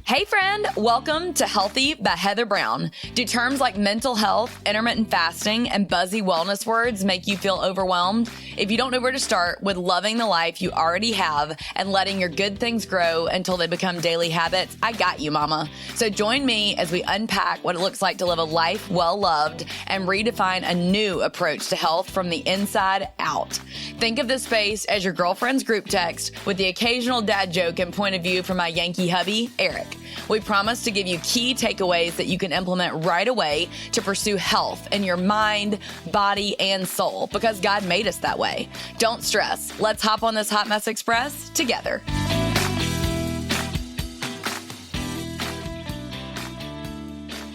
Hey friend, welcome to Healthy by Heather Brown. Do terms like mental health, intermittent fasting, and buzzy wellness words make you feel overwhelmed? If you don't know where to start with loving the life you already have and letting your good things grow until they become daily habits, I got you, mama. So join me as we unpack what it looks like to live a life well loved and redefine a new approach to health from the inside out. Think of this space as your girlfriend's group text with the occasional dad joke and point of view from my Yankee hubby, Eric. We promise to give you key takeaways that you can implement right away to pursue health in your mind, body, and soul because God made us that way. Don't stress. Let's hop on this Hot Mess Express together.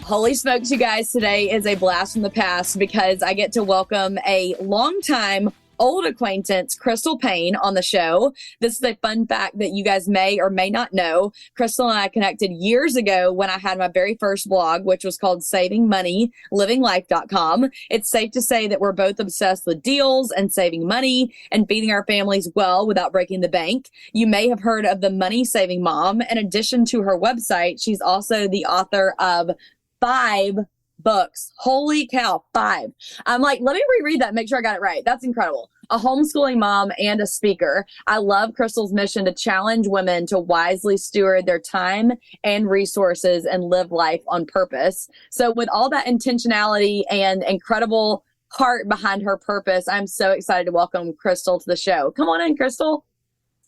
Holy smokes, you guys, today is a blast from the past because I get to welcome a longtime old acquaintance, Crystal Paine, on the show. This is a fun fact that you guys may or may not know. Crystal and I connected years ago when I had my very first blog, which was called SavingMoneyLivingLife.com. It's safe to say that we're both obsessed with deals and saving money and feeding our families well without breaking the bank. You may have heard of the Money Saving Mom. In addition to her website, she's also the author of 5 books. Holy cow, 5. I'm like, let me reread that, make sure I got it right. That's incredible. A homeschooling mom and a speaker. I love Crystal's mission to challenge women to wisely steward their time and resources and live life on purpose. So with all that intentionality and incredible heart behind her purpose, I'm so excited to welcome Crystal to the show. Come on in, Crystal.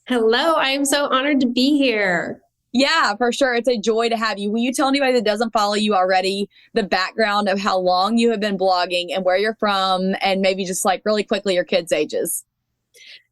Hello, I am so honored to be here. Yeah, for sure. It's a joy to have you. Will you tell anybody that doesn't follow you already the background of how long you have been blogging and where you're from and maybe just like really quickly your kids' ages?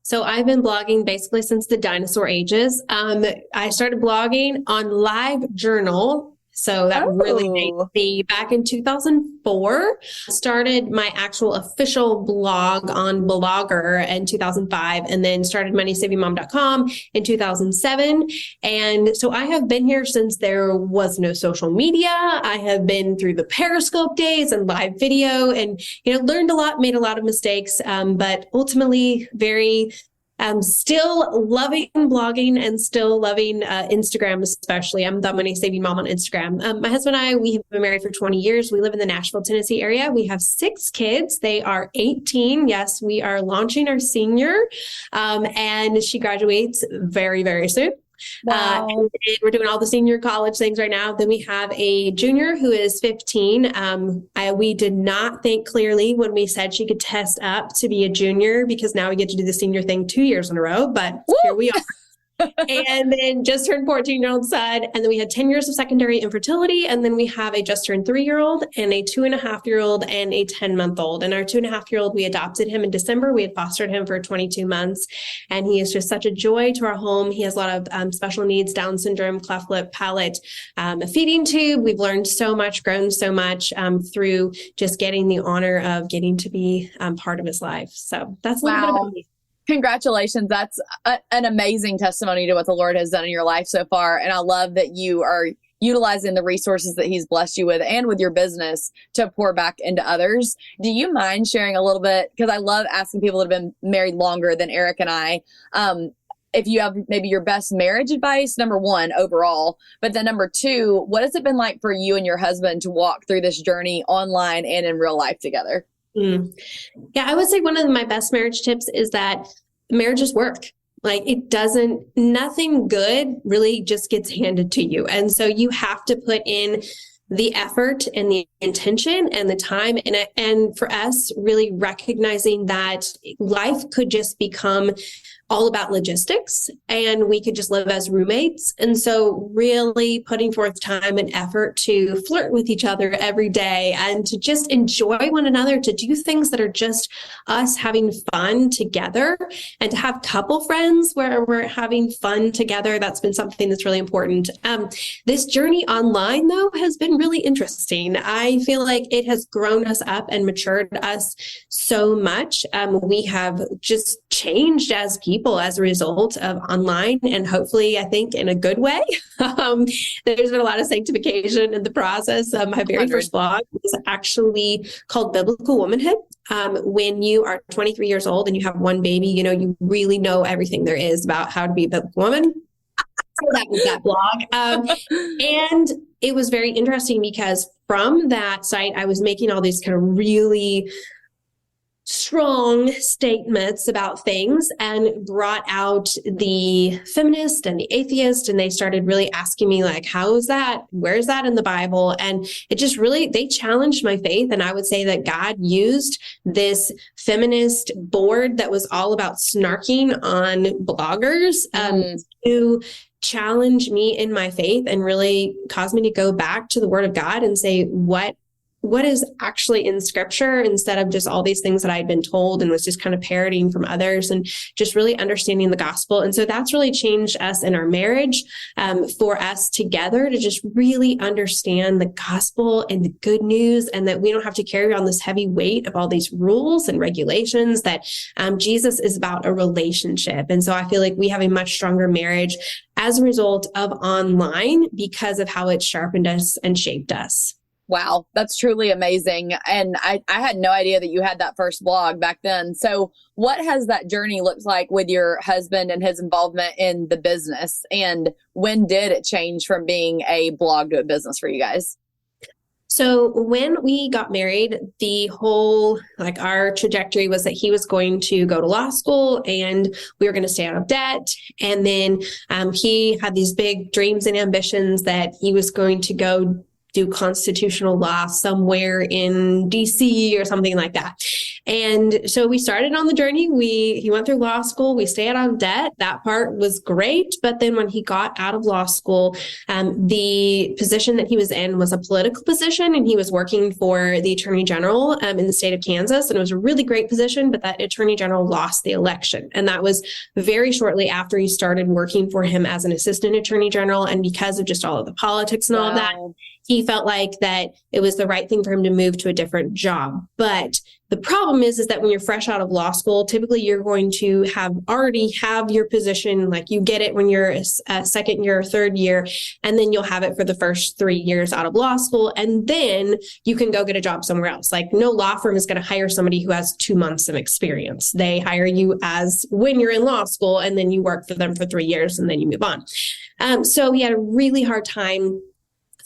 So I've been blogging basically since the dinosaur ages. I started blogging on LiveJournal. So that really dates me back in 2004. Started my actual official blog on Blogger in 2005 and then started MoneySavingMom.com in 2007. And so I have been here since there was no social media. I have been through the Periscope days and live video and, learned a lot, made a lot of mistakes, but ultimately still loving blogging and still loving Instagram, especially. I'm the Money Saving Mom on Instagram. My husband and I, we have been married for 20 years. We live in the Nashville, Tennessee area. We have 6 kids. They are 18. Yes, we are launching our senior, and she graduates very, very soon. Wow. And we're doing all the senior college things right now. Then we have a junior who is 15. We did not think clearly when we said she could test up to be a junior because now we get to do the senior thing 2 years in a row, but here we are. And then just turned 14-year-old son. And then we had 10 years of secondary infertility. And then we have a just turned 3-year-old and a 2.5-year-old and a 10-month-old. And our 2.5-year-old, we adopted him in December. We had fostered him for 22 months. And he is just such a joy to our home. He has a lot of special needs, Down syndrome, cleft lip, palate, a feeding tube. We've learned so much, grown so much through just getting the honor of getting to be part of his life. So that's a little bit about me. Congratulations. That's an amazing testimony to what the Lord has done in your life so far. And I love that you are utilizing the resources that he's blessed you with and with your business to pour back into others. Do you mind sharing a little bit? Because I love asking people that have been married longer than Eric and I. If you have maybe your best marriage advice, number 1, overall, but then number 2, what has it been like for you and your husband to walk through this journey online and in real life together? Yeah, I would say one of my best marriage tips is that marriages work. Like nothing good really just gets handed to you. And so you have to put in the effort and the intention and the time and for us really recognizing that life could just become all about logistics and we could just live as roommates. And so really putting forth time and effort to flirt with each other every day and to just enjoy one another, to do things that are just us having fun together and to have couple friends where we're having fun together. That's been something that's really important. This journey online though has been really interesting. I feel like it has grown us up and matured us so much. We have just changed as people as a result of online and hopefully, I think, in a good way. There's been a lot of sanctification in the process. My very first blog was actually called Biblical Womanhood. When you are 23 years old and you have one baby, you really know everything there is about how to be a biblical woman. So that was that blog. And it was very interesting because from that site, I was making all these kind of really strong statements about things and brought out the feminist and the atheist. And they started really asking me like, how is that? Where's that in the Bible? And it just really, they challenged my faith. And I would say that God used this feminist board that was all about snarking on bloggers to challenge me in my faith and really cause me to go back to the Word of God and say, what is actually in scripture instead of just all these things that I'd been told and was just kind of parroting from others and just really understanding the gospel. And so that's really changed us in our marriage, for us together to just really understand the gospel and the good news, and that we don't have to carry on this heavy weight of all these rules and regulations, that Jesus is about a relationship. And so I feel like we have a much stronger marriage as a result of online because of how it sharpened us and shaped us. Wow, that's truly amazing. And I had no idea that you had that first blog back then. So what has that journey looked like with your husband and his involvement in the business? And when did it change from being a blog to a business for you guys? So when we got married, the whole, like our trajectory was that he was going to go to law school and we were going to stay out of debt. And then he had these big dreams and ambitions that he was going to go do constitutional law somewhere in DC or something like that. And so we started on the journey. He went through law school. We stayed out of debt. That part was great. But then when he got out of law school, the position that he was in was a political position, and he was working for the attorney general in the state of Kansas. And it was a really great position, but that attorney general lost the election. And that was very shortly after he started working for him as an assistant attorney general. And because of just all of the politics and all of that, he felt like that it was the right thing for him to move to a different job. But the problem is that when you're fresh out of law school, typically you're going to already have your position, like you get it when you're a second year or third year, and then you'll have it for the first 3 years out of law school. And then you can go get a job somewhere else. Like no law firm is going to hire somebody who has 2 months of experience. They hire you as when you're in law school, and then you work for them for 3 years and then you move on. So he had a really hard time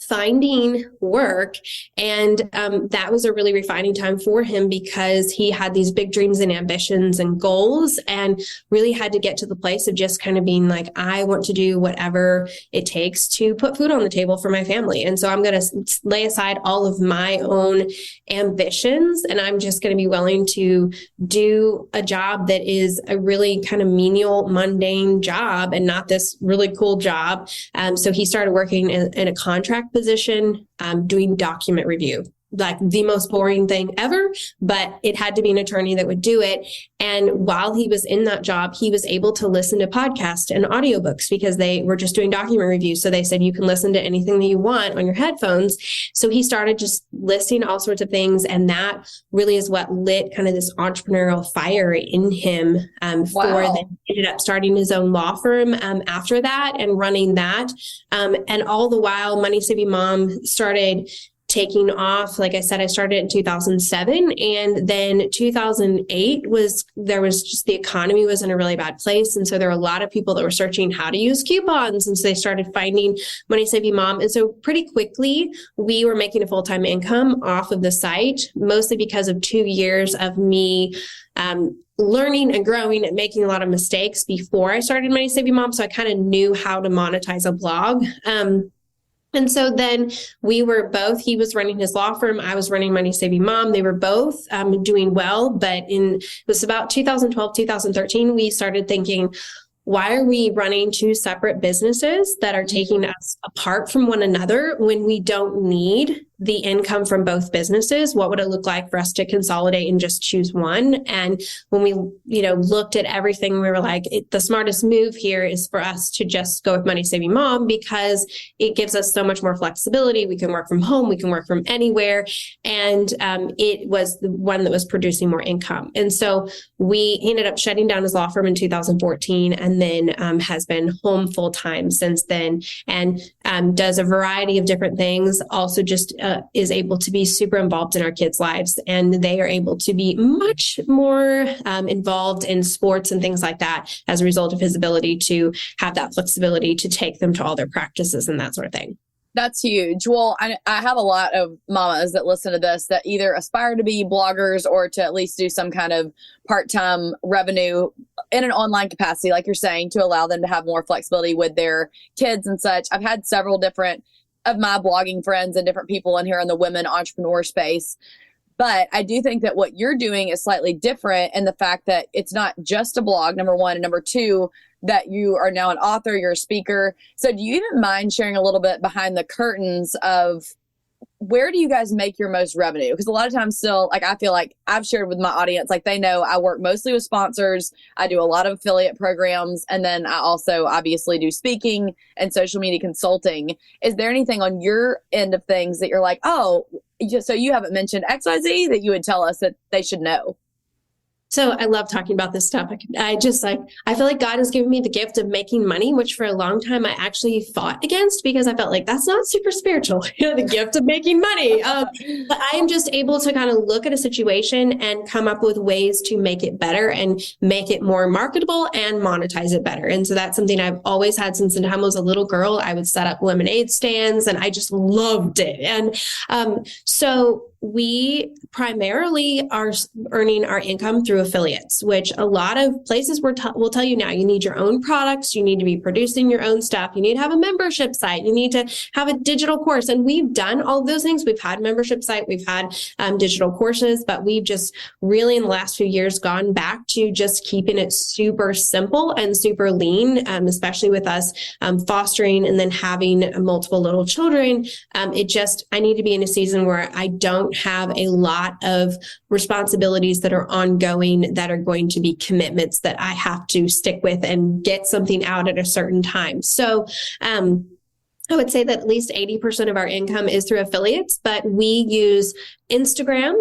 finding work. And that was a really refining time for him because he had these big dreams and ambitions and goals, and really had to get to the place of just kind of being like, I want to do whatever it takes to put food on the table for my family. And so I'm going to lay aside all of my own ambitions, and I'm just going to be willing to do a job that is a really kind of menial, mundane job and not this really cool job. So he started working in a contract position, doing document review, like the most boring thing ever, but it had to be an attorney that would do it. And while he was in that job, he was able to listen to podcasts and audiobooks because they were just doing document reviews. So they said, you can listen to anything that you want on your headphones. So he started just listing all sorts of things. And that really is what lit kind of this entrepreneurial fire in him he ended up starting his own law firm after that and running that. And all the while, Money Saving Mom started taking off. Like I said, I started in 2007, and then 2008 there was just the economy was in a really bad place. And so there were a lot of people that were searching how to use coupons. And so they started finding Money Saving Mom. And so pretty quickly we were making a full-time income off of the site, mostly because of 2 years of me learning and growing and making a lot of mistakes before I started Money Saving Mom. So I kind of knew how to monetize a blog. And so then he was running his law firm. I was running Money Saving Mom. They were both doing well. But it was about 2012, 2013, we started thinking, why are we running two separate businesses that are taking us apart from one another when we don't need the income from both businesses? What would it look like for us to consolidate and just choose one? And when we, looked at everything, we were like, the smartest move here is for us to just go with Money Saving Mom because it gives us so much more flexibility. We can work from home. We can work from anywhere. And it was the one that was producing more income. And so we ended up shutting down his law firm in 2014 and then has been home full time since then and does a variety of different things. Also just Melissa is able to be super involved in our kids' lives, and they are able to be much more involved in sports and things like that as a result of his ability to have that flexibility to take them to all their practices and that sort of thing. That's huge. Well, I have a lot of mamas that listen to this that either aspire to be bloggers or to at least do some kind of part-time revenue in an online capacity, like you're saying, to allow them to have more flexibility with their kids and such. I've had several different of my blogging friends and different people in here in the women entrepreneur space. But I do think that what you're doing is slightly different in the fact that it's not just a blog, number one, and number two, that you are now an author, you're a speaker. So do you even mind sharing a little bit behind the curtains of where do you guys make your most revenue? Because a lot of times still, like, I feel like I've shared with my audience, like they know I work mostly with sponsors. I do a lot of affiliate programs. And then I also obviously do speaking and social media consulting. Is there anything on your end of things that you're like, oh, just so you haven't mentioned XYZ that you would tell us that they should know? So I love talking about this topic. I feel like God has given me the gift of making money, which for a long time I actually fought against because I felt like that's not super spiritual, the gift of making money. But I am just able to kind of look at a situation and come up with ways to make it better and make it more marketable and monetize it better. And so that's something I've always had since the time I was a little girl. I would set up lemonade stands and I just loved it. And so we primarily are earning our income through affiliates, which a lot of places will tell you now. You need your own products. You need to be producing your own stuff. You need to have a membership site. You need to have a digital course. And we've done all of those things. We've had membership site. We've had digital courses, but we've just really in the last few years gone back to just keeping it super simple and super lean, especially with us fostering and then having multiple little children. I need to be in a season where I don't have a lot of responsibilities that are ongoing that are going to be commitments that I have to stick with and get something out at a certain time. So, I would say that at least 80% of our income is through affiliates, but we use Instagram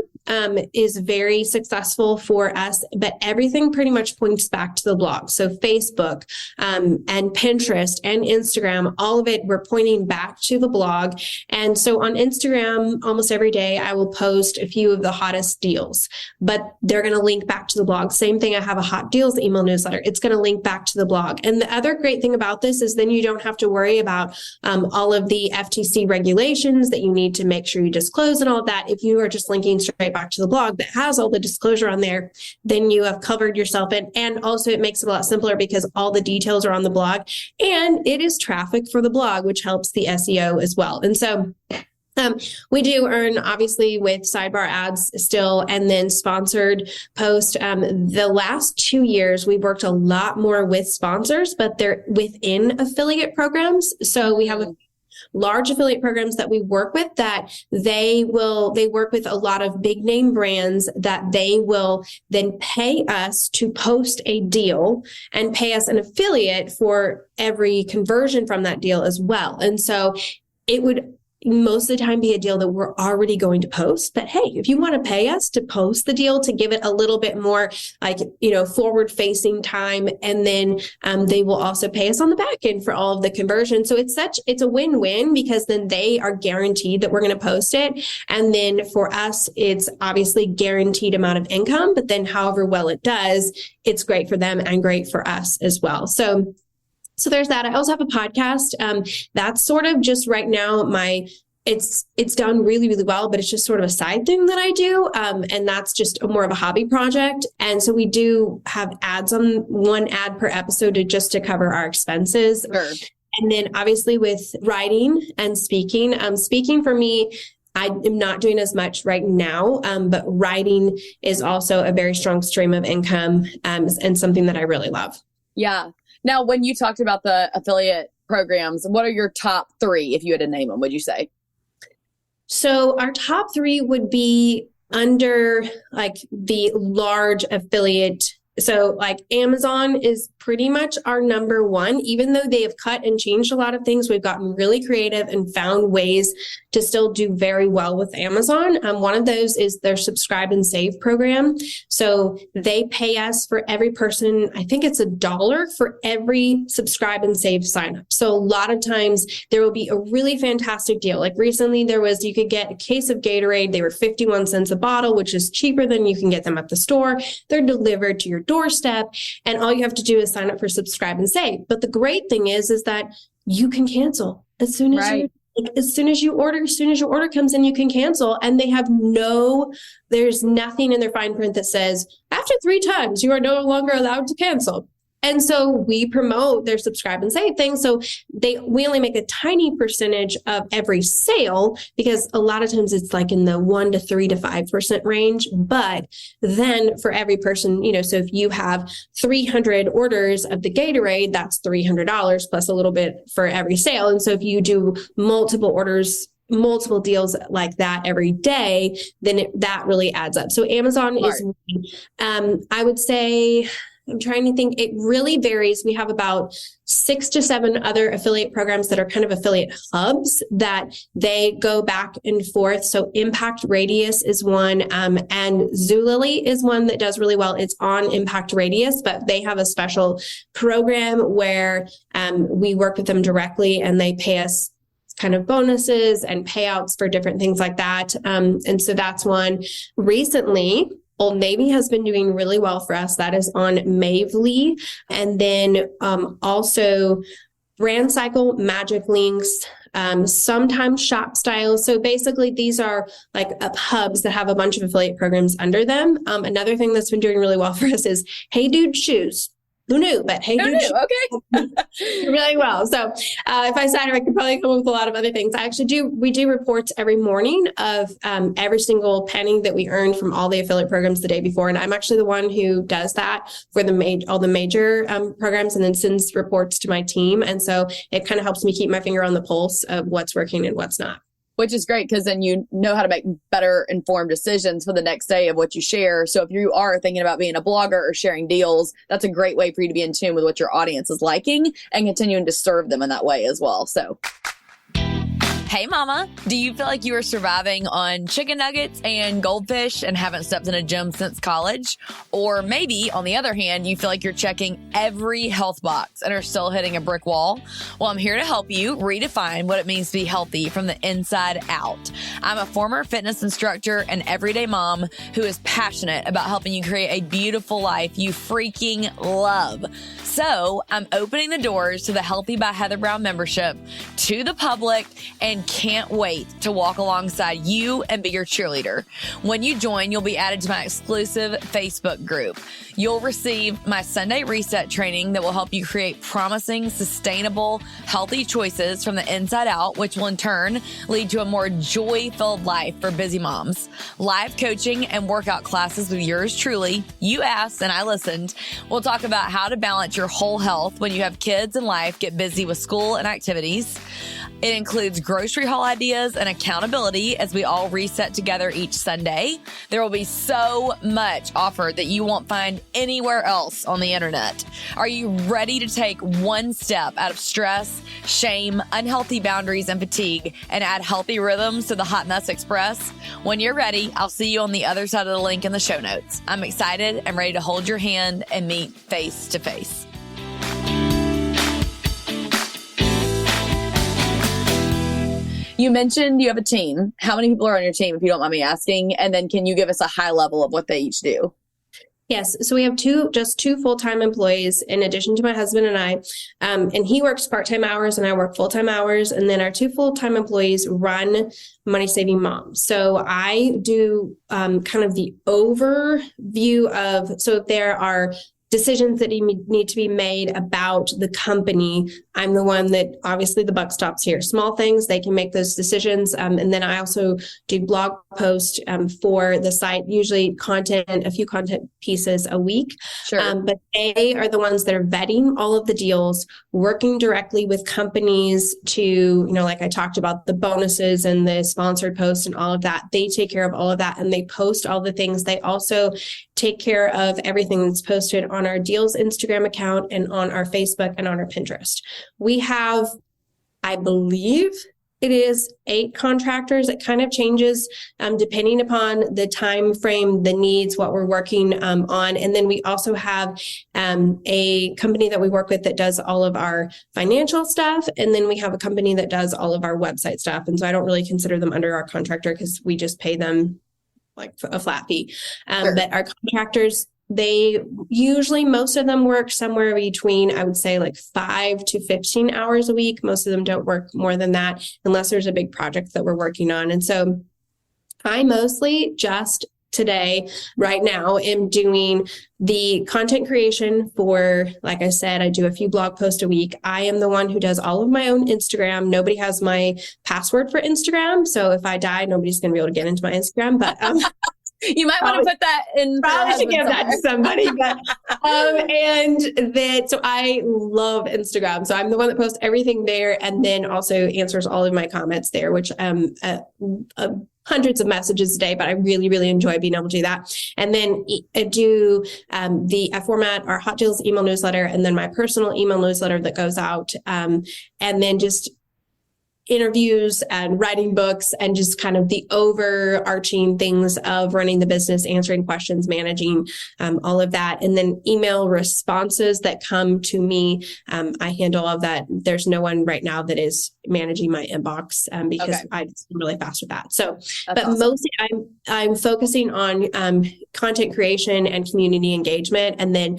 is very successful for us, but everything pretty much points back to the blog. So Facebook and Pinterest and Instagram, all of it, we're pointing back to the blog. And so on Instagram, almost every day, I will post a few of the hottest deals, but they're going to link back to the blog. Same thing. I have a hot deals email newsletter. It's going to link back to the blog. And the other great thing about this is then you don't have to worry about all of the FTC regulations that you need to make sure you disclose and all of that. If you are just linking straight back to the blog that has all the disclosure on there, then you have covered yourself in. And also it makes it a lot simpler because all the details are on the blog and it is traffic for the blog, which helps the SEO as well. And so we do earn obviously with sidebar ads still, and then sponsored post. The last 2 years, we've worked a lot more with sponsors, but they're within affiliate programs. So we have large affiliate programs that we work with that they work with a lot of big name brands that they will then pay us to post a deal and pay us an affiliate for every conversion from that deal as well. And so it would most of the time be a deal that we're already going to post. But hey, if you want to pay us to post the deal to give it a little bit more forward facing time, and then they will also pay us on the back end for all of the conversion. So it's a win-win because then they are guaranteed that we're going to post it. And then for us, it's obviously guaranteed amount of income, but then however well it does, it's great for them and great for us as well. So there's that. I also have a podcast. That's sort of just right now it's done really, really well, but it's just sort of a side thing that I do. And that's just more of a hobby project. And so we do have ads on one ad per episode to cover our expenses. Sure. And then obviously with writing and speaking, speaking for me, I am not doing as much right now, but writing is also a very strong stream of income and something that I really love. Yeah. Now, when you talked about the affiliate programs, what are your top three, if you had to name them, would you say? So our top three would be under like the large affiliate. So like Amazon is pretty much our number one. Even though they have cut and changed a lot of things, we've gotten really creative and found ways to still do very well with Amazon. One of those is their subscribe and save program. So they pay us for every person, I think it's $1 for every subscribe and save sign up. So a lot of times there will be a really fantastic deal. Like recently you could get a case of Gatorade. They were 51 cents a bottle, which is cheaper than you can get them at the store. They're delivered to your doorstep, and all you have to do is sign up for subscribe and save. But the great thing is that you can cancel as soon as as soon as your order comes in, you can cancel, and they have there's nothing in their fine print that says after 3 times you are no longer allowed to cancel. And so we promote their subscribe and save thing. So we only make a tiny percentage of every sale, because a lot of times it's like in the 1 to 3 to 5% range. But then for every person, so if you have 300 orders of the Gatorade, that's $300 plus a little bit for every sale. And so if you do multiple orders, multiple deals like that every day, then that really adds up. So Amazon is, I would say, I'm trying to think. It really varies. We have about 6 to 7 other affiliate programs that are kind of affiliate hubs that they go back and forth. So Impact Radius is one, and Zulily is one that does really well. It's on Impact Radius, but they have a special program where we work with them directly, and they pay us kind of bonuses and payouts for different things like that. And so that's one. Recently, Old Navy has been doing really well for us. That is on Mavely. And then also Brand Cycle, Magic Links, sometimes Shop Style. So basically these are like hubs that have a bunch of affiliate programs under them. Another thing that's been doing really well for us is Hey Dude Shoes. Who knew? But Hey Dude Shoes. Okay. Really well. So if I sat here, I could probably come up with a lot of other things. We do reports every morning of every single penny that we earned from all the affiliate programs the day before. And I'm actually the one who does that for all the major programs, and then sends reports to my team. And so it kind of helps me keep my finger on the pulse of what's working and what's not. Which is great, because then you know how to make better informed decisions for the next day of what you share. So if you are thinking about being a blogger or sharing deals, that's a great way for you to be in tune with what your audience is liking and continuing to serve them in that way as well. So, hey mama, do you feel like you are surviving on chicken nuggets and goldfish and haven't stepped in a gym since college? Or maybe, on the other hand, you feel like you're checking every health box and are still hitting a brick wall? Well, I'm here to help you redefine what it means to be healthy from the inside out. I'm a former fitness instructor and everyday mom who is passionate about helping you create a beautiful life you freaking love. So I'm opening the doors to the Healthy by Heather Brown membership to the public, and can't wait to walk alongside you and be your cheerleader. When you join, you'll be added to my exclusive Facebook group. You'll receive my Sunday reset training that will help you create promising, sustainable, healthy choices from the inside out, which will in turn lead to a more joy-filled life for busy moms. Live coaching and workout classes with yours truly. You asked and I listened. We'll talk about how to balance your whole health when you have kids and life get busy with school and activities. It includes grocery haul ideas and accountability as we all reset together each Sunday. There will be so much offered that you won't find anywhere else on the internet. Are you ready to take one step out of stress, shame, unhealthy boundaries, and fatigue, and add healthy rhythms to the Hot Mess Express? When you're ready, I'll see you on the other side of the link in the show notes. I'm excited and ready to hold your hand and meet face to face. You mentioned you have a team. How many people are on your team, if you don't mind me asking? And then can you give us a high level of what they each do? Yes. So we have just two full-time employees in addition to my husband and I. And he works part-time hours and I work full-time hours. And then our 2 full-time employees run Money Saving Moms. So I do kind of the overview so if there are decisions that need to be made about the company, I'm the one that obviously the buck stops here. Small things, they can make those decisions. And then I also do blog posts for the site, usually a few content pieces a week. Sure. But they are the ones that are vetting all of the deals, working directly with companies to, like I talked about, the bonuses and the sponsored posts and all of that. They take care of all of that and they post all the things. They also take care of everything that's posted on our Deals Instagram account and on our Facebook and on our Pinterest. We have, I believe it is 8 contractors. It kind of changes depending upon the time frame, the needs, what we're working on. And then we also have a company that we work with that does all of our financial stuff. And then we have a company that does all of our website stuff. And so I don't really consider them under our contractor because we just pay them like a flat fee. Sure. But our contractors, they usually, most of them work somewhere between, I would say, like 5 to 15 hours a week. Most of them don't work more than that unless there's a big project that we're working on. And so I mostly just today, right now, am doing the content creation for, like I said, I do a few blog posts a week. I am the one who does all of my own Instagram. Nobody has my password for Instagram. So if I die, nobody's going to be able to get into my Instagram. But you might want to put that in. Probably should give that to somebody. But, so I love Instagram. So I'm the one that posts everything there and then also answers all of my comments there, which hundreds of messages a day, but I really, really enjoy being able to do that. And then I do I format our Hot Deals email newsletter and then my personal email newsletter that goes out. And then just interviews and writing books and just kind of the overarching things of running the business, answering questions, managing all of that. And then email responses that come to me. I handle all of that. There's no one right now that is managing my inbox because I'm really fast with that. So, but awesome. Mostly I'm focusing on content creation and community engagement. And then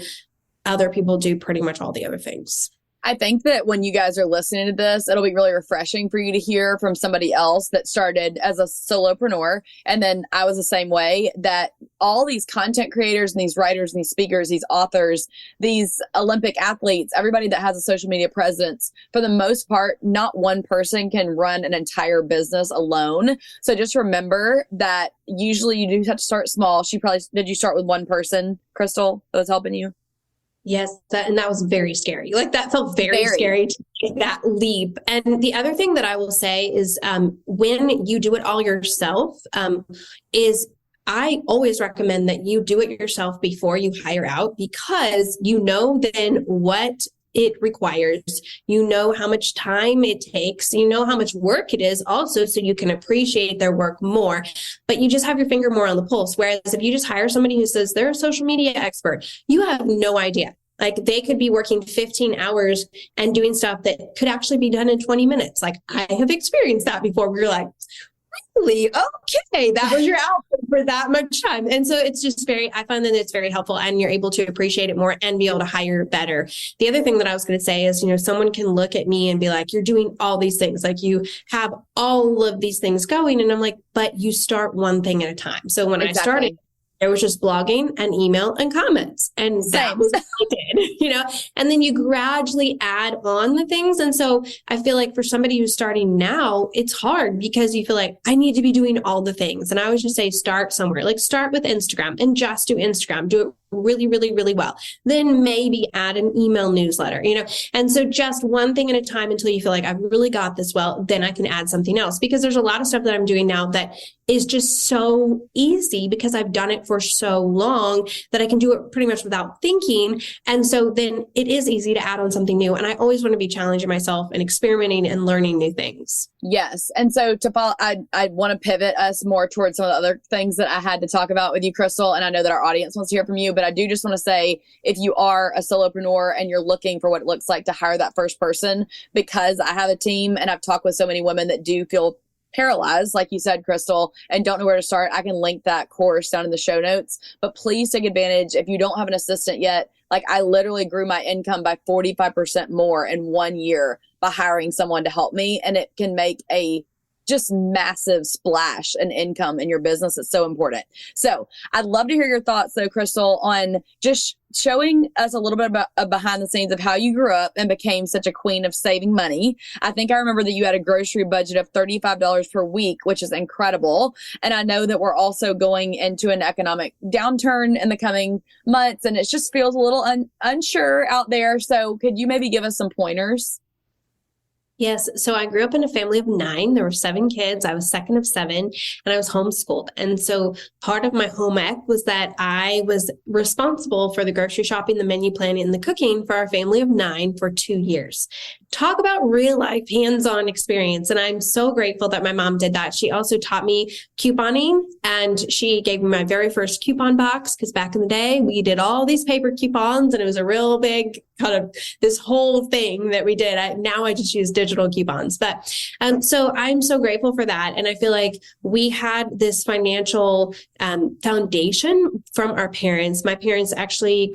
other people do pretty much all the other things. I think that when you guys are listening to this, it'll be really refreshing for you to hear from somebody else that started as a solopreneur. And then I was the same way, that all these content creators and these writers and these speakers, these authors, these Olympic athletes, everybody that has a social media presence, for the most part, not one person can run an entire business alone. So just remember that usually you do have to start small. Did you start with one person, Crystal, that was helping you? Yes, that was very scary. Like that felt very scary to take that leap. And the other thing that I will say is when you do it all yourself, is I always recommend that you do it yourself before you hire out, because you know then what it requires, you know how much time it takes, you know how much work it is also, so you can appreciate their work more, but you just have your finger more on the pulse. Whereas if you just hire somebody who says they're a social media expert, you have no idea. Like they could be working 15 hours and doing stuff that could actually be done in 20 minutes. Like I have experienced that before. We're like, really? Okay, that was your output for that much time. And so it's just I find that it's very helpful and you're able to appreciate it more and be able to hire better. The other thing that I was going to say is, someone can look at me and be like, you're doing all these things. Like you have all of these things going. And I'm like, but you start one thing at a time. So when I started, it was just blogging and email and comments. And that was what I did, and then you gradually add on the things. And so I feel like for somebody who's starting now, it's hard because you feel like I need to be doing all the things. And I always just say, start somewhere, like start with Instagram and just do Instagram, do it really, really, really well. Then maybe add an email newsletter, and so just one thing at a time until you feel like I've really got this well, then I can add something else, because there's a lot of stuff that I'm doing now that is just so easy because I've done it for so long that I can do it pretty much without thinking. And so then it is easy to add on something new. And I always want to be challenging myself and experimenting and learning new things. Yes. And so to follow, I want to pivot us more towards some of the other things that I had to talk about with you, Crystal. And I know that our audience wants to hear from you, but I do just want to say, if you are a solopreneur and you're looking for what it looks like to hire that first person, because I have a team and I've talked with so many women that do feel paralyzed, like you said, Crystal, and don't know where to start, I can link that course down in the show notes. But please take advantage. If you don't have an assistant yet, like I literally grew my income by 45% more in 1 year by hiring someone to help me. And it can make a just massive splash in income in your business. It's so important. So I'd love to hear your thoughts though, Crystal, on just showing us a little bit about behind the scenes of how you grew up and became such a queen of saving money. I think I remember that you had a grocery budget of $35 per week, which is incredible. And I know that we're also going into an economic downturn in the coming months, and it just feels a little unsure out there. So could you maybe give us some pointers? Yes. So I grew up in a family of 9. There were 7 kids. I was second of 7, and I was homeschooled. And so part of my home ec was that I was responsible for the grocery shopping, the menu planning, and the cooking for our family of 9 for 2 years. Talk about real life hands-on experience. And I'm so grateful that my mom did that. She also taught me couponing, and she gave me my very first coupon box, because back in the day we did all these paper coupons, and it was a real big kind of this whole thing that we did. Now I just use digital coupons. But so I'm so grateful for that. And I feel like we had this financial foundation from our parents. My parents actually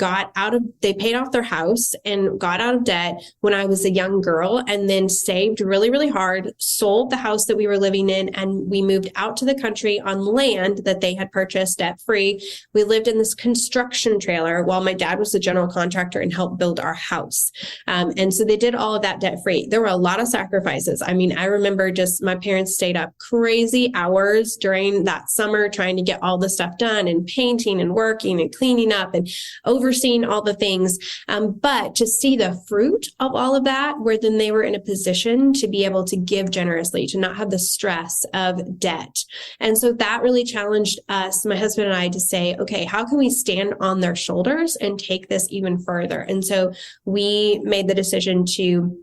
they paid off their house and got out of debt when I was a young girl, and then saved really, really hard, sold the house that we were living in, and we moved out to the country on land that they had purchased debt free. We lived in this construction trailer while my dad was the general contractor and helped build our house. And so they did all of that debt free. There were a lot of sacrifices. I mean, I remember just my parents stayed up crazy hours during that summer trying to get all the stuff done, and painting and working and cleaning up and overseeing all the things. But to see the fruit of all of that, where then they were in a position to be able to give generously, to not have the stress of debt. And so that really challenged us, my husband and I, to say, okay, how can we stand on their shoulders and take this even further? And so we made the decision to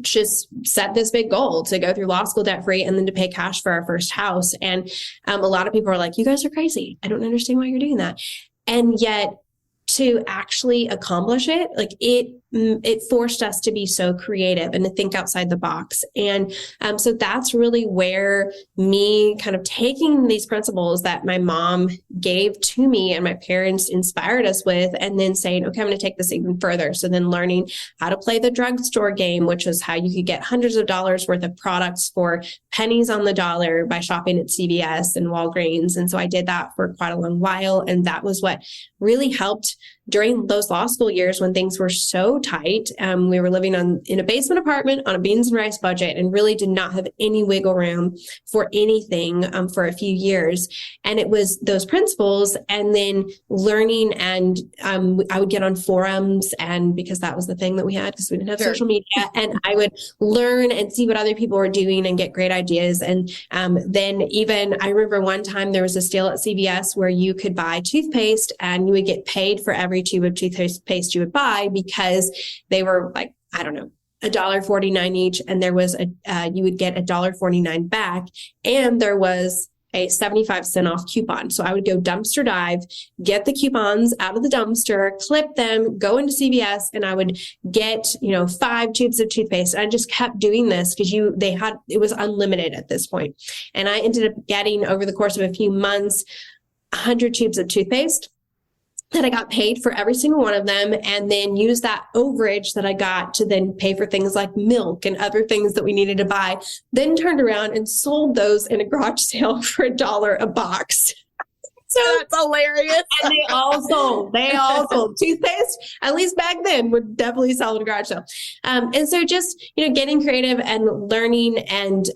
just set this big goal to go through law school debt free, and then to pay cash for our first house. And a lot of people are like, you guys are crazy. I don't understand why you're doing that. And yet to actually accomplish it, like it forced us to be so creative and to think outside the box. And so that's really where me kind of taking these principles that my mom gave to me and my parents inspired us with, and then saying, okay, I'm going to take this even further. So then learning how to play the drugstore game, which was how you could get hundreds of dollars worth of products for pennies on the dollar by shopping at CVS and Walgreens. And so I did that for quite a long while. And that was what really helped during those law school years when things were so tight. We were living in a basement apartment on a beans and rice budget, and really did not have any wiggle room for anything for a few years. And it was those principles, and then learning, and I would get on forums, and because that was the thing that we had, because we didn't have social media, and I would learn and see what other people were doing and get great ideas. And then even I remember one time there was a sale at CVS where you could buy toothpaste and you would get paid for every tube of toothpaste you would buy, because they were like, I don't know, $1.49 each. And there was you would get $1.49 back. And there was a 75-cent off coupon. So I would go dumpster dive, get the coupons out of the dumpster, clip them, go into CVS, and I would get, 5 tubes of toothpaste. I just kept doing this because it was unlimited at this point. And I ended up getting, over the course of a few months, 100 tubes of toothpaste that I got paid for every single one of them, and then use that overage that I got to then pay for things like milk and other things that we needed to buy, then turned around and sold those in a garage sale for $1 a box. So that's hilarious. And they all sold toothpaste, at least back then, would definitely sell in a garage sale. And so just, getting creative and learning, and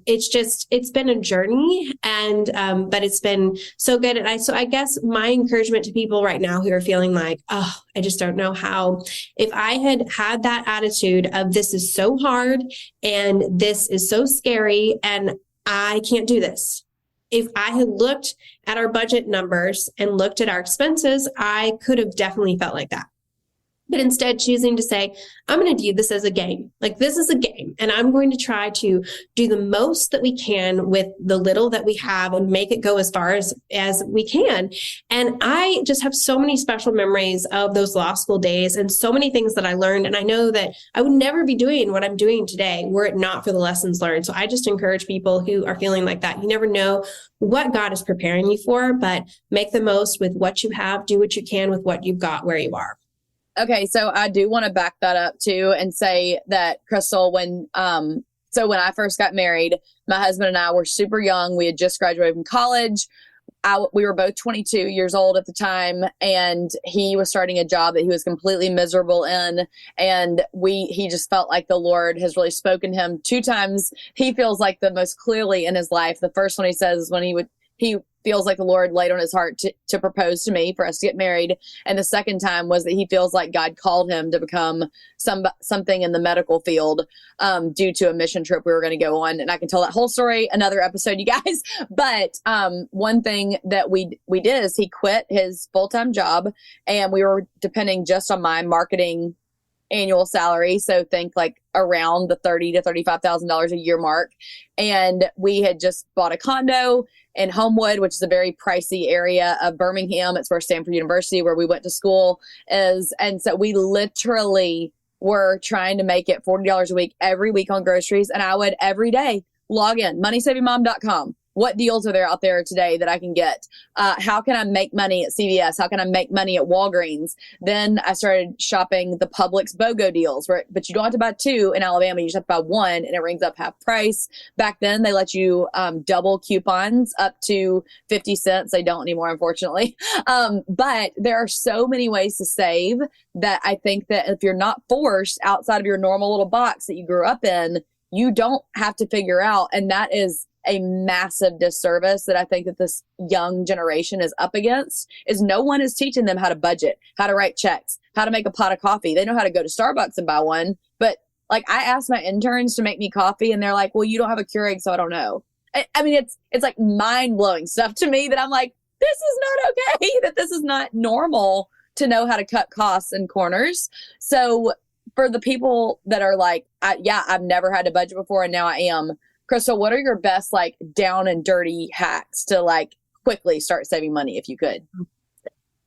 it's been a journey, and but it's been so good. And I guess my encouragement to people right now who are feeling like, oh, I just don't know how, if I had that attitude of, this is so hard and this is so scary and I can't do this. If I had looked at our budget numbers and looked at our expenses, I could have definitely felt like that. But instead, choosing to say, I'm going to view this as a game. Like, this is a game, and I'm going to try to do the most that we can with the little that we have and make it go as far as we can. And I just have so many special memories of those law school days and so many things that I learned. And I know that I would never be doing what I'm doing today were it not for the lessons learned. So I just encourage people who are feeling like that. You never know what God is preparing you for, but make the most with what you have. Do what you can with what you've got where you are. Okay, so I do want to back that up too and say that, Crystal, when I first got married, my husband and I were super young. We had just graduated from college. We were both 22 years old at the time, and he was starting a job that he was completely miserable in. And he just felt like the Lord has really spoken to him 2 times. He feels like the most clearly in his life. The first one he says is when he he feels like the Lord laid on his heart to propose to me for us to get married. And the second time was that he feels like God called him to become something in the medical field due to a mission trip we were going to go on. And I can tell that whole story another episode, you guys. But one thing that we did is he quit his full-time job, and we were depending just on my marketing annual salary. So think like around the $30,000 to $35,000 a year mark. And we had just bought a condo in Homewood, which is a very pricey area of Birmingham. It's where Stanford University, where we went to school, is. And so we literally were trying to make it $40 a week every week on groceries. And I would every day log in, moneysavingmom.com. What deals are there out there today that I can get? How can I make money at CVS? How can I make money at Walgreens? Then I started shopping the Publix BOGO deals, but you don't have to buy two in Alabama. You just have to buy one, and it rings up half price. Back then, they let you double coupons up to 50 cents. They don't anymore, unfortunately. But there are so many ways to save that I think that if you're not forced outside of your normal little box that you grew up in, you don't have to figure out. And that is a massive disservice that I think that this young generation is up against, is no one is teaching them how to budget, how to write checks, how to make a pot of coffee. They know how to go to Starbucks and buy one. But like, I asked my interns to make me coffee, and they're like, well, you don't have a Keurig, so I don't know. I mean, it's like mind blowing stuff to me that I'm like, this is not okay, that this is not normal to know how to cut costs and corners. So for the people that are like, I've never had to budget before, and now I am. Crystal, what are your best like down and dirty hacks to like quickly start saving money if you could?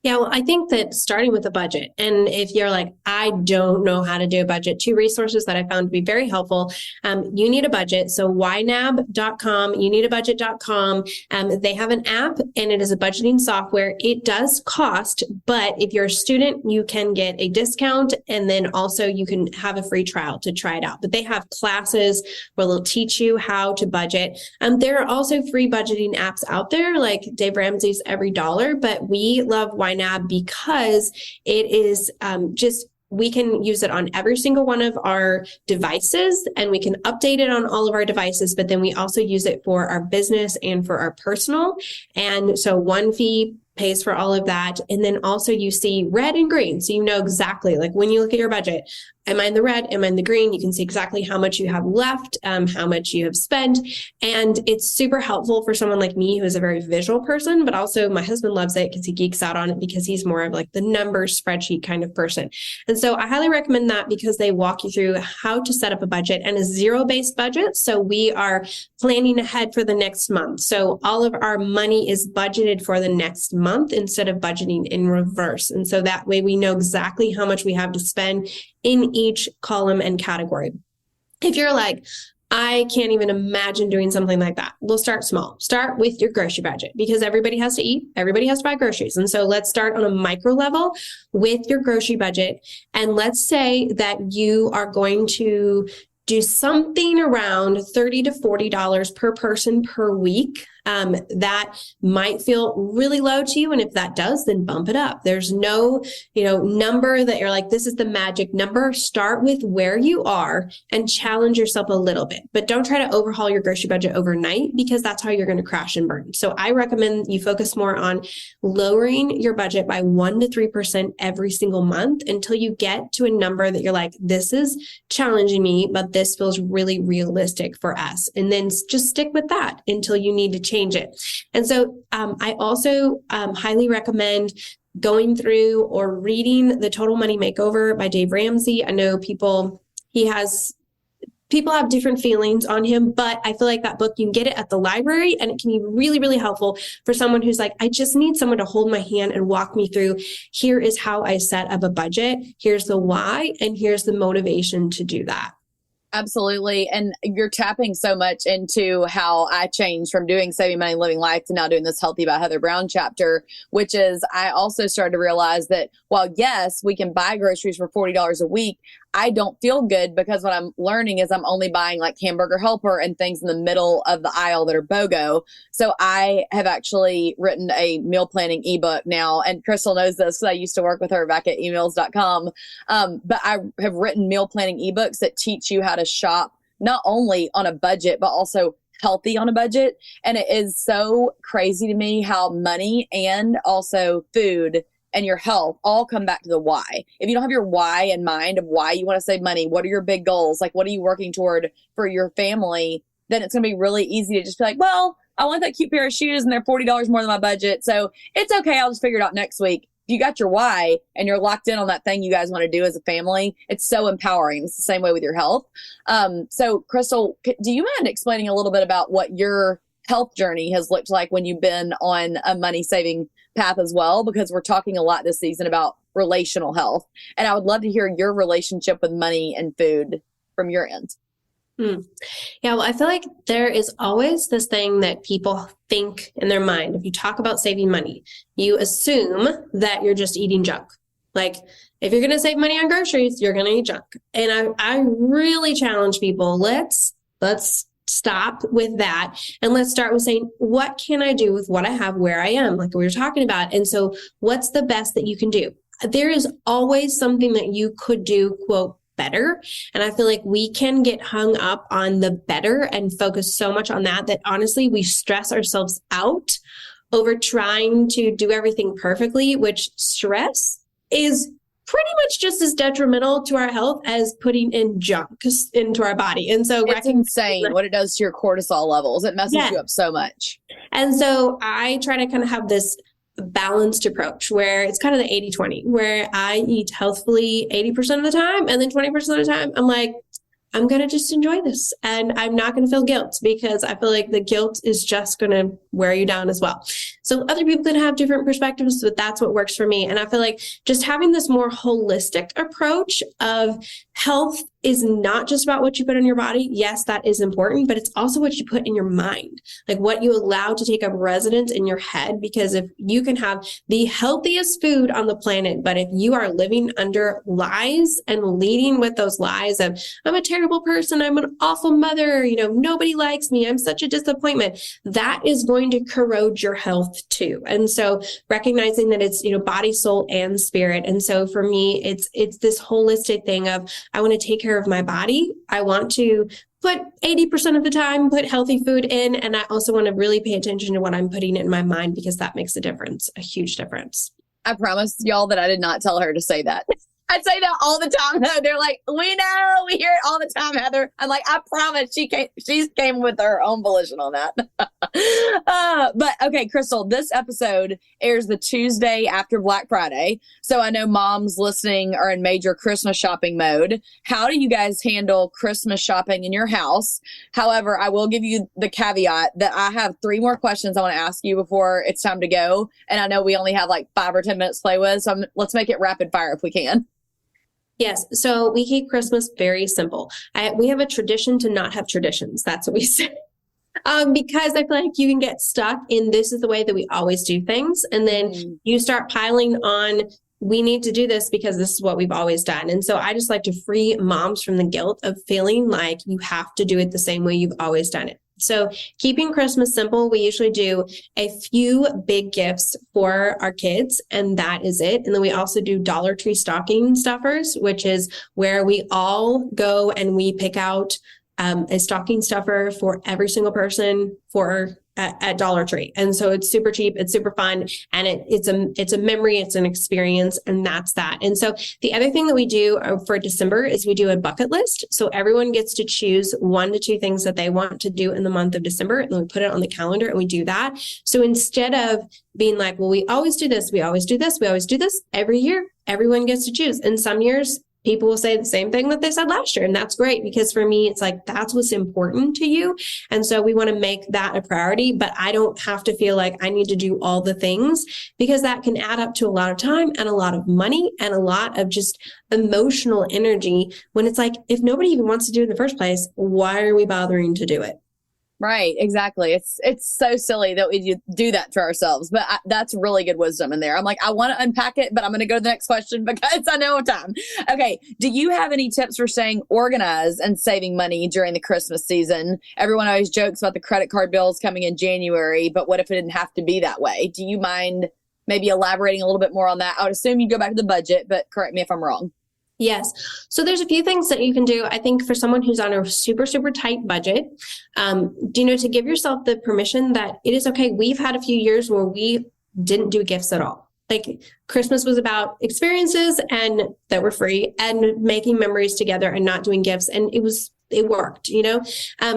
Yeah, well, I think that starting with a budget, and if you're like, I don't know how to do a budget, two resources that I found to be very helpful. You Need a Budget. So ynab.com, youneedabudget.com. They have an app, and it is a budgeting software. It does cost, but if you're a student, you can get a discount, and then also you can have a free trial to try it out. But they have classes where they'll teach you how to budget. There are also free budgeting apps out there, like Dave Ramsey's Every Dollar, but we love YNAB because it is we can use it on every single one of our devices, and we can update it on all of our devices, but then we also use it for our business and for our personal. And so one fee pays for all of that. And then also you see red and green. So you know exactly, like when you look at your budget, am I in the red? Am I in the green? You can see exactly how much you have left, how much you have spent. And it's super helpful for someone like me who is a very visual person, but also my husband loves it because he geeks out on it because he's more of like the numbers spreadsheet kind of person. And so I highly recommend that because they walk you through how to set up a budget and a zero-based budget. So we are planning ahead for the next month. So all of our money is budgeted for the next month instead of budgeting in reverse. And so that way we know exactly how much we have to spend in each column and category. If you're like, I can't even imagine doing something like that, we'll start small. Start with your grocery budget because everybody has to eat, everybody has to buy groceries. And so let's start on a micro level with your grocery budget. And let's say that you are going to do something around $30 to $40 per person per week. That might feel really low to you. And if that does, then bump it up. There's no, number that you're like, this is the magic number. Start with where you are and challenge yourself a little bit, but don't try to overhaul your grocery budget overnight because that's how you're going to crash and burn. So I recommend you focus more on lowering your budget by 1% to 3% every single month until you get to a number that you're like, this is challenging me, but this feels really realistic for us. And then just stick with that until you need to change it. And so I also highly recommend going through or reading The Total Money Makeover by Dave Ramsey. I know people have different feelings on him, but I feel like that book, you can get it at the library and it can be really, really helpful for someone who's like, I just need someone to hold my hand and walk me through. Here is how I set up a budget. Here's the why, and here's the motivation to do that. Absolutely. And you're tapping so much into how I changed from doing Saving Money, Living Life to now doing this Healthy by Heather Brown chapter, which is I also started to realize that while yes, we can buy groceries for $40 a week, I don't feel good because what I'm learning is I'm only buying like Hamburger Helper and things in the middle of the aisle that are BOGO. So I have actually written a meal planning ebook now, and Crystal knows this because I used to work with her back at emails.com. But I have written meal planning ebooks that teach you how to shop not only on a budget, but also healthy on a budget. And it is so crazy to me how money and also food and your health all come back to the why. If you don't have your why in mind of why you want to save money, what are your big goals? Like, what are you working toward for your family? Then it's going to be really easy to just be like, well, I want that cute pair of shoes and they're $40 more than my budget. So it's okay. I'll just figure it out next week. If you got your why and you're locked in on that thing you guys want to do as a family, it's so empowering. It's the same way with your health. So Crystal, do you mind explaining a little bit about what your health journey has looked like when you've been on a money saving path as well? Because we're talking a lot this season about relational health. And I would love to hear your relationship with money and food from your end. Yeah, well, I feel like there is always this thing that people think in their mind. If you talk about saving money, you assume that you're just eating junk. Like, if you're going to save money on groceries, you're going to eat junk. And I really challenge people, let's stop with that. And let's start with saying, what can I do with what I have where I am? Like we were talking about. And so what's the best that you can do? There is always something that you could do, quote, better. And I feel like we can get hung up on the better and focus so much on that honestly, we stress ourselves out over trying to do everything perfectly, which stress is pretty much just as detrimental to our health as putting in junk into our body. And so it's insane what it does to your cortisol levels. It messes you up so much. And so I try to kind of have this balanced approach where it's kind of the 80-20, where I eat healthfully 80% of the time. And then 20% of the time, I'm like, I'm going to just enjoy this. And I'm not going to feel guilt because I feel like the guilt is just going to wear you down as well. So other people can have different perspectives, but that's what works for me. And I feel like just having this more holistic approach of health is not just about what you put in your body. Yes, that is important, but it's also what you put in your mind, like what you allow to take up residence in your head. Because if you can have the healthiest food on the planet, but if you are living under lies and leading with those lies of, I'm a terrible person, I'm an awful mother, nobody likes me, I'm such a disappointment, that is going to corrode your health too. And so recognizing that it's, body, soul, and spirit. And so for me, it's this holistic thing of, I want to take care of my body. I want to put 80% of the time, put healthy food in. And I also want to really pay attention to what I'm putting in my mind because that makes a difference, a huge difference. I promise y'all that I did not tell her to say that. I say that all the time. They're like, we know, we hear it all the time, Heather. I'm like, I promise she came with her own volition on that. But okay, Crystal, this episode airs the Tuesday after Black Friday. So I know moms listening are in major Christmas shopping mode. How do you guys handle Christmas shopping in your house? However, I will give you the caveat that I have 3 more questions I want to ask you before it's time to go. And I know we only have like 5 or 10 minutes to play with. So let's make it rapid fire if we can. Yes. So we keep Christmas very simple. We have a tradition to not have traditions. That's what we say. Because I feel like you can get stuck in this is the way that we always do things. And then you start piling on, we need to do this because this is what we've always done. And so I just like to free moms from the guilt of feeling like you have to do it the same way you've always done it. So keeping Christmas simple, we usually do a few big gifts for our kids, and that is it. And then we also do Dollar Tree stocking stuffers, which is where we all go and we pick out a stocking stuffer for every single person at Dollar Tree. And so it's super cheap, it's super fun, and it's a memory, it's an experience, and that's that. And so the other thing that we do for December is we do a bucket list. So everyone gets to choose 1 to 2 things that they want to do in the month of December, and then we put it on the calendar and we do that. So instead of being like, well, we always do this, we always do this, we always do this, every year, everyone gets to choose. And some years, people will say the same thing that they said last year. And that's great because for me, it's like, that's what's important to you. And so we want to make that a priority, but I don't have to feel like I need to do all the things because that can add up to a lot of time and a lot of money and a lot of just emotional energy when it's like, if nobody even wants to do it in the first place, why are we bothering to do it? Right, exactly. It's so silly that we do that to ourselves, but that's really good wisdom in there. I'm like, I want to unpack it, but I'm going to go to the next question because I know time. Okay, do you have any tips for staying organized and saving money during the Christmas season? Everyone always jokes about the credit card bills coming in January, but what if it didn't have to be that way? Do you mind maybe elaborating a little bit more on that? I would assume you go back to the budget, but correct me if I'm wrong. Yes. So there's a few things that you can do. I think for someone who's on a super, super tight budget, to give yourself the permission that it is okay. We've had a few years where we didn't do gifts at all. Like Christmas was about experiences and that were free and making memories together and not doing gifts. And it worked,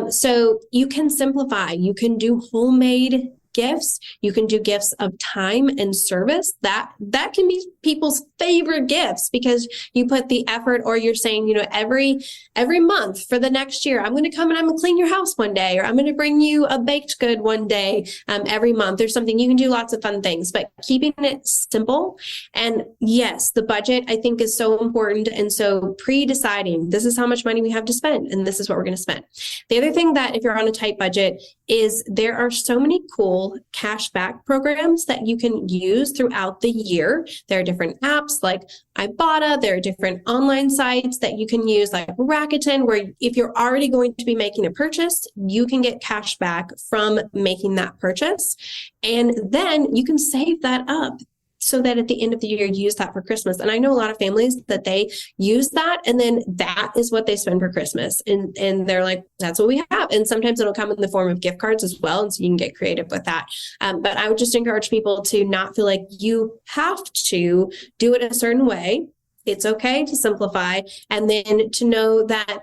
So you can simplify. You can do homemade gifts. You can do gifts of time and service. That can be people's favorite gifts because you put the effort, or you're saying, every month for the next year, I'm going to come and I'm going to clean your house one day, or I'm going to bring you a baked good one day. Every month there's something. You can do lots of fun things, but keeping it simple. And yes, the budget I think is so important. And so pre-deciding, this is how much money we have to spend and this is what we're going to spend. The other thing that if you're on a tight budget is there are so many cool cash back programs that you can use throughout the year. There are different apps like Ibotta. There are different online sites that you can use like Rakuten, where if you're already going to be making a purchase, you can get cash back from making that purchase. And then you can save that up so that at the end of the year, you use that for Christmas. And I know a lot of families that they use that and then that is what they spend for Christmas. And they're like, that's what we have. And sometimes it'll come in the form of gift cards as well. And so you can get creative with that. But I would just encourage people to not feel like you have to do it a certain way. It's okay to simplify, and then to know that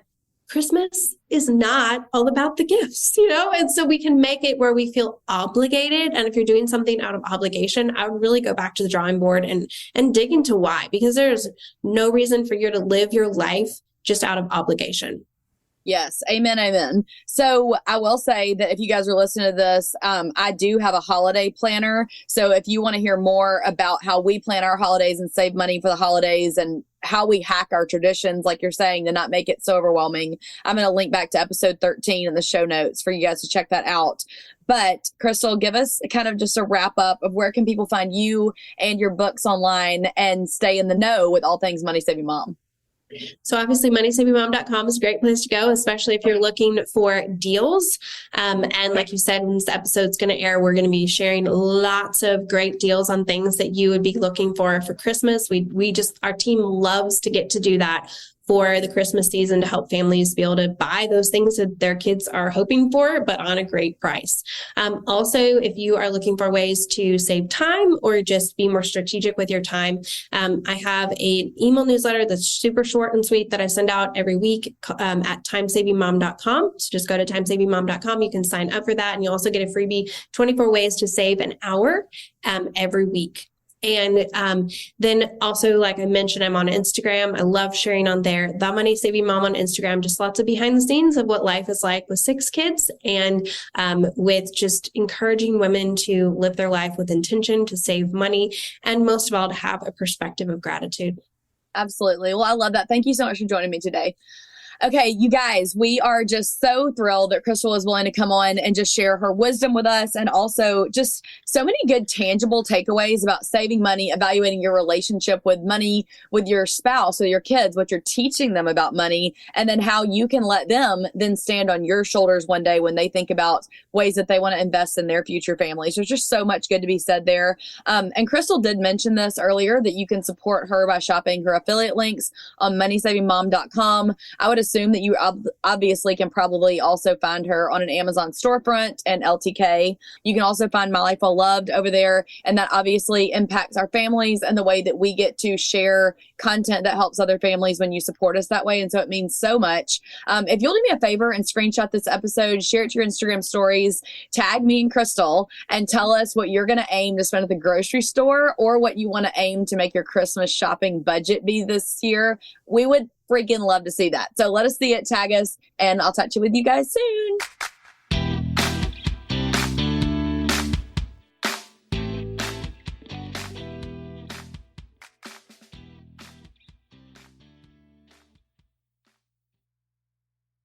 Christmas is not all about the gifts, and so we can make it where we feel obligated. And if you're doing something out of obligation, I would really go back to the drawing board and dig into why, because there's no reason for you to live your life just out of obligation. Yes. Amen. Amen. So I will say that if you guys are listening to this, I do have a holiday planner. So if you want to hear more about how we plan our holidays and save money for the holidays and how we hack our traditions, like you're saying, to not make it so overwhelming, I'm going to link back to episode 13 in the show notes for you guys to check that out. But Crystal, give us kind of just a wrap up of where can people find you and your books online and stay in the know with all things Money Saving Mom. So obviously moneysavingmom.com is a great place to go, especially if you're looking for deals. And like you said, when this episode's going to air, we're going to be sharing lots of great deals on things that you would be looking for Christmas. Our team loves to get to do that for the Christmas season to help families be able to buy those things that their kids are hoping for, but on a great price. Also, if you are looking for ways to save time or just be more strategic with your time, I have an email newsletter that's super short and sweet that I send out every week at timesavingmom.com. So just go to timesavingmom.com. You can sign up for that. And you also get a freebie, 24 ways to save an hour every week. And then also, like I mentioned, I'm on Instagram. I love sharing on there. The Money Saving Mom on Instagram, just lots of behind the scenes of what life is like with 6 kids and with just encouraging women to live their life with intention, to save money, and most of all, to have a perspective of gratitude. Absolutely. Well, I love that. Thank you so much for joining me today. Okay, you guys, we are just so thrilled that Crystal was willing to come on and just share her wisdom with us, and also just so many good tangible takeaways about saving money, evaluating your relationship with money, with your spouse or your kids, what you're teaching them about money, and then how you can let them then stand on your shoulders one day when they think about ways that they want to invest in their future families. There's just so much good to be said there. And Crystal did mention this earlier, that you can support her by shopping her affiliate links on moneysavingmom.com. I would assume that you obviously can probably also find her on an Amazon storefront and LTK. You can also find My Life Well Loved over there. And that obviously impacts our families and the way that we get to share content that helps other families when you support us that way. And so it means so much. If you'll do me a favor and screenshot this episode, share it to your Instagram stories, tag me and Crystal, and tell us what you're going to aim to spend at the grocery store or what you want to aim to make your Christmas shopping budget be this year. We would freaking love to see that. So let us see it, tag us, and I'll touch you with you guys soon.